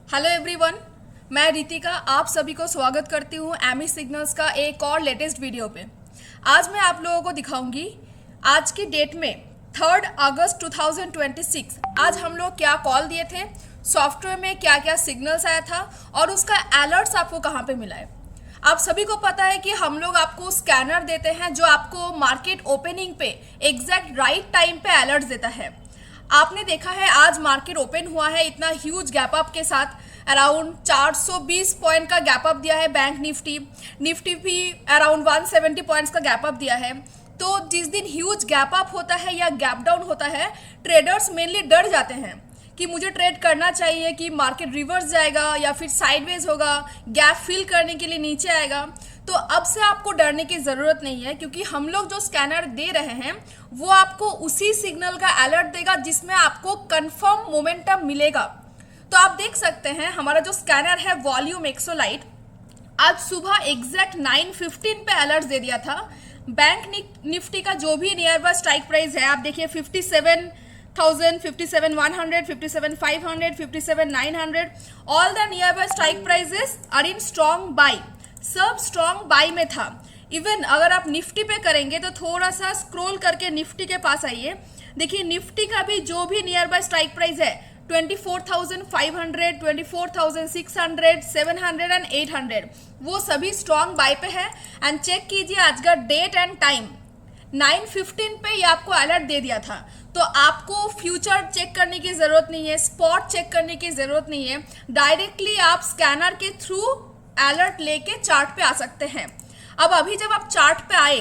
Hello everyone, मैं रितिका आप सभी को स्वागत करती हूँ एमी सिग्नल्स का एक और लेटेस्ट वीडियो पे। आज मैं आप लोगों को दिखाऊंगी आज की डेट में 3 अगस्त 2026 आज हम लोग क्या कॉल दिए थे, सॉफ्टवेयर में क्या क्या सिग्नल्स आया था और उसका अलर्ट्स आपको कहाँ पे मिला है। आप सभी को पता है कि हम लोग आपको स्कैनर देते हैं जो आपको मार्केट ओपनिंग पे एग्जैक्ट राइट टाइम पे अलर्ट्स देता है। आपने देखा है आज मार्केट ओपन हुआ है इतना ह्यूज गैप अप के साथ, अराउंड 420 पॉइंट का गैप अप दिया है बैंक निफ्टी भी अराउंड 170 पॉइंट्स का गैप अप दिया है। तो जिस दिन ह्यूज गैप अप होता है या गैप डाउन होता है, ट्रेडर्स मेनली डर जाते हैं कि मुझे ट्रेड करना चाहिए कि मार्केट रिवर्स जाएगा या फिर साइडवेज होगा, गैप फिल करने के लिए नीचे आएगा। तो अब से आपको डरने की ज़रूरत नहीं है, क्योंकि हम लोग जो स्कैनर दे रहे हैं वो आपको उसी सिग्नल का अलर्ट देगा जिसमें आपको कंफर्म मोमेंटम मिलेगा। तो आप देख सकते हैं हमारा जो स्कैनर है वॉल्यूम एक्सोलाइट आज सुबह एग्जैक्ट 9:15 पे अलर्ट दे दिया था। बैंक निफ्टी का जो भी नियर बाय स्ट्राइक प्राइस है आप देखिए 57,000, 57,100, 57,500, 57,900, all the nearby strike prices are in strong buy, सब स्ट्रॉन्ग बाई में था। इवन अगर आप निफ्टी पे करेंगे तो थोड़ा सा स्क्रॉल करके निफ्टी के पास आइए, देखिए निफ्टी का भी जो भी नियर बाय स्ट्राइक प्राइस है 24,500, 24,600, 700 एंड 800 वो सभी स्ट्रॉन्ग बाय पे है। एंड चेक कीजिए आज का डेट एंड टाइम 9:15 पे ये आपको अलर्ट दे दिया था। तो आपको फ्यूचर चेक करने की जरूरत नहीं है, स्पॉट चेक करने की जरूरत नहीं है, डायरेक्टली आप स्कैनर के थ्रू अलर्ट लेके चार्ट पे आ सकते हैं। अब अभी जब आप चार्ट पे आए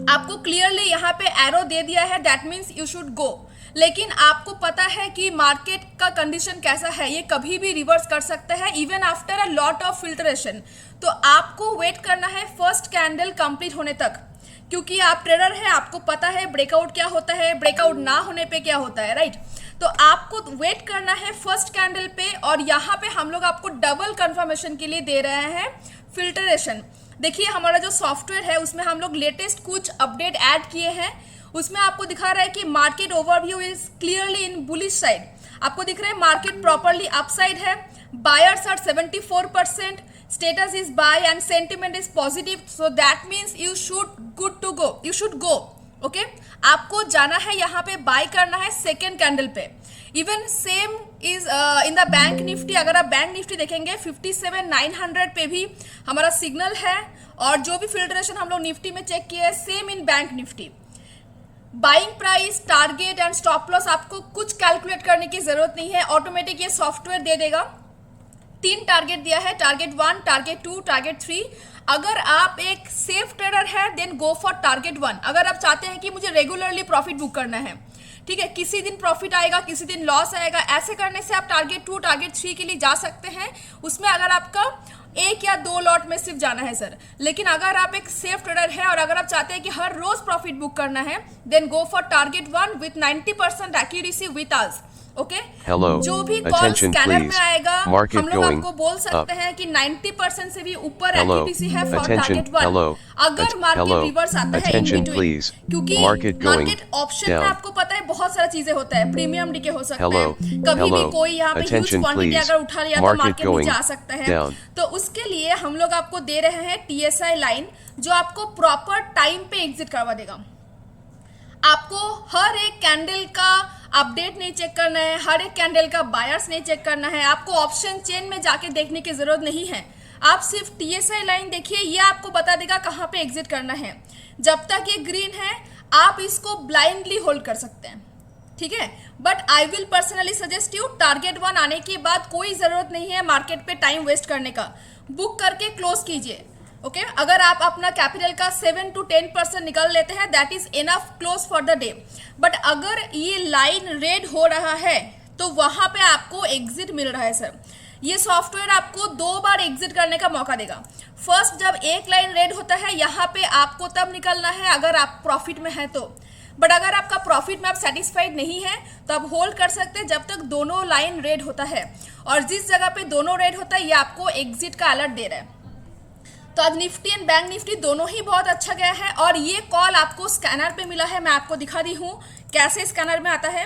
आपको क्लियरली यहाँ पे एरो दे दिया है, that means you should go. लेकिन आपको पता है कि मार्केट का कंडीशन कैसा है, ये कभी भी रिवर्स कर सकता है even after a lot of filtration. तो आपको वेट करना है फर्स्ट कैंडल कंप्लीट होने तक, क्योंकि आप ट्रेडर हैं, आपको पता है ब्रेकआउट क्या होता है, ब्रेकआउट ना होने पे क्या होता है, राइट। तो आपको वेट करना है फर्स्ट कैंडल पे, और यहाँ पे हम लोग आपको डबल कंफर्मेशन के लिए दे रहे हैं फिल्ट्रेशन। देखिए हमारा जो सॉफ्टवेयर है उसमें हम लोग लेटेस्ट कुछ अपडेट ऐड किए हैं, उसमें आपको दिखा रहा है कि market overview is clearly in bullish side. आपको दिख रहा है मार्केट प्रॉपरली अपसाइड है, buyers are 74%, status is buy and sentiment is positive, so that means you should go okay। आपको जाना है यहाँ पे बाय करना है सेकेंड कैंडल पे। Even same is in the bank Nifty, अगर आप बैंक निफ्टी देखेंगे 57,900 पे भी हमारा सिग्नल है, और जो भी फिल्ट्रेशन हम लोग निफ्टी में चेक किए same in bank Nifty. Buying price, target and stop loss आपको कुछ कैलकुलेट करने की जरूरत नहीं है, ऑटोमेटिक ये सॉफ्टवेयर दे देगा। 3 टारगेट दिया है, टारगेट 1, टारगेट 2, टारगेट 3। अगर आप एक सेफ ट्रेडर है देन गो फॉर टारगेट 1। अगर आप चाहते हैं कि मुझे रेगुलरली प्रॉफिट बुक करना है, ठीक है, किसी दिन प्रॉफिट आएगा किसी दिन लॉस आएगा, ऐसे करने से आप टारगेट 2, टारगेट 3 के लिए जा सकते हैं। उसमें अगर आपका 1 या 2 लॉट में सिर्फ जाना है सर। लेकिन अगर आप एक सेफ ट्रेडर है और अगर आप चाहते हैं कि हर रोज प्रॉफिट बुक करना है then go for target 1 with 90% accuracy with us, okay. जो भी कॉल स्कैनर में आएगा हम लोग आपको बोल सकते हैं कि 90% से भी ऊपर एक्यूरेसी है फॉर टारगेट 1। अगर मार्केट रिवर्स आता है इन बिटवीन, क्योंकि मार्केट ऑप्शन में आपको पता है बहुत सारी चीजें होता है, प्रीमियम डीके हो सकता है, कभी भी कोई यहाँ पे ह्यूज क्वांटिटी अगर उठा लिया तो मार्केट नीचे आ सकता है। तो उसके लिए हम लोग आपको दे रहे हैं TSI लाइन जो आपको प्रॉपर टाइम पे एग्जिट करवा देगा। आपको हर एक कैंडल का अपडेट नहीं चेक करना है, हर एक कैंडल का बायर्स नहीं चेक करना है, आपको ऑप्शन चेन में जाके देखने की जरूरत नहीं है। आप सिर्फ TSI लाइन देखिए, ये आपको बता देगा कहाँ पे एग्जिट करना है। जब तक ये ग्रीन है आप इसको ब्लाइंडली होल्ड कर सकते हैं, ठीक है। But I will personally suggest you target 1 आने के बाद कोई जरूरत नहीं है मार्केट पे टाइम वेस्ट करने का, बुक करके क्लोज कीजिए, ओके। अगर आप अपना कैपिटल का 7 to 10% निकाल लेते हैं that is enough close for the day. But अगर ये लाइन रेड हो रहा है तो वहां पे आपको एग्जिट मिल रहा है सर। ये सॉफ्टवेयर आपको 2 बार एग्जिट करने का मौका देगा। फर्स्ट जब एक लाइन रेड होता है यहाँ पे आपको तब निकलना है अगर आप प्रॉफिट में है तो, बट अगर आपका प्रॉफिट में आप सेटिस्फाइड नहीं है तो आप होल्ड कर सकते हैं जब तक दोनों लाइन रेड होता है। और जिस जगह पे दोनों रेड होता है ये आपको एग्जिट का अलर्ट दे रहा है। तो आज निफ्टी एंड बैंक निफ्टी दोनों ही बहुत अच्छा गया है, और ये कॉल आपको स्कैनर पे मिला है। मैं आपको दिखा दी हूँ कैसे स्कैनर में आता है।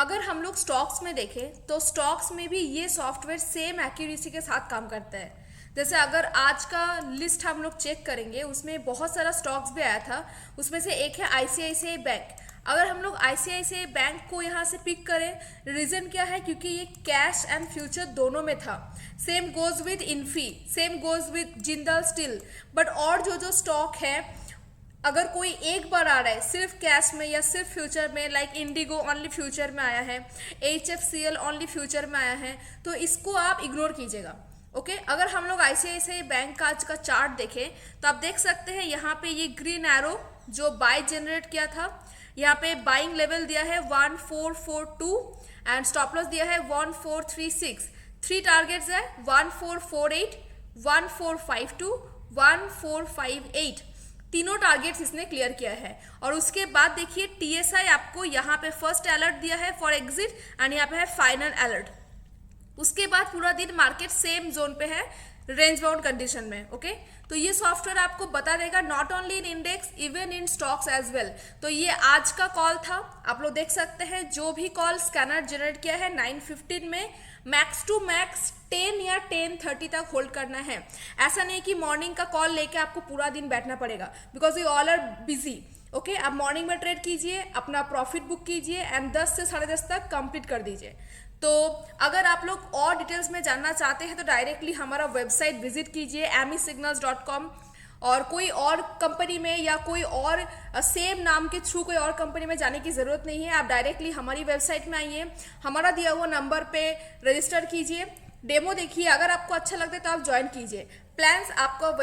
अगर हम लोग स्टॉक्स में देखें तो स्टॉक्स में भी ये सॉफ्टवेयर सेम एक्यूरेसी के साथ काम करता है। जैसे अगर आज का लिस्ट हम लोग चेक करेंगे, उसमें बहुत सारा स्टॉक्स भी आया था, उसमें से एक है आईसीआईसीआई बैंक। अगर हम लोग आईसीआईसीआई बैंक को यहाँ से पिक करें, रीजन क्या है, क्योंकि ये कैश एंड फ्यूचर दोनों में था। Same goes with Infy, same goes with Jindal steel. But और जो स्टॉक है, अगर कोई एक बार आ रहा है सिर्फ कैश में या सिर्फ फ्यूचर में, लाइक इंडिगो ओनली फ्यूचर में आया है, HFCL ओनली फ्यूचर में आया है, तो इसको आप इग्नोर कीजिएगा। ओके अगर हम लोग आईसीआईसीआई बैंक का आज का चार्ट देखें तो आप देख सकते हैं यहाँ पे ये ग्रीन एरो जो बाय जनरेट किया था, यहाँ पे बाइंग लेवल दिया है 1442 एंड स्टॉप लॉस दिया है 1436। 3 टारगेट्स है 1448, 1452, 1458। तीनों टारगेट्स इसने क्लियर किया है। और उसके बाद देखिए TSI आपको यहाँ पे फर्स्ट अलर्ट दिया है फॉर एग्जिट एंड यहाँ पे है फाइनल अलर्ट। उसके बाद पूरा दिन मार्केट सेम जोन पे है, रेंज बाउंड कंडीशन में। ओके तो ये सॉफ्टवेयर आपको बता देगा not only in index even in stocks as well. तो ये आज का कॉल था, आप लोग देख सकते हैं जो भी कॉल स्कैनर जनरेट किया है 9:15 में, मैक्स टू मैक्स 10 या 10:30 तक होल्ड करना है। ऐसा नहीं कि मॉर्निंग का कॉल लेके आपको पूरा दिन बैठना पड़ेगा, because you all are busy. Okay आप मॉर्निंग में ट्रेड कीजिए, अपना प्रॉफिट बुक कीजिए एंड 10 से 10:30 तक कंप्लीट कर दीजिए। तो अगर आप लोग और डिटेल्स में जानना चाहते हैं तो डायरेक्टली हमारा वेबसाइट विजिट कीजिए amisignals.com। और कोई और कंपनी में या कोई और सेम नाम के थ्रू कोई और कंपनी में जाने की ज़रूरत नहीं है, आप डायरेक्टली हमारी वेबसाइट में आइए, हमारा दिया हुआ नंबर पे रजिस्टर कीजिए, डेमो देखिए, अगर आपको अच्छा लगता है तो आप ज्वाइन कीजिए। प्लान्स आपको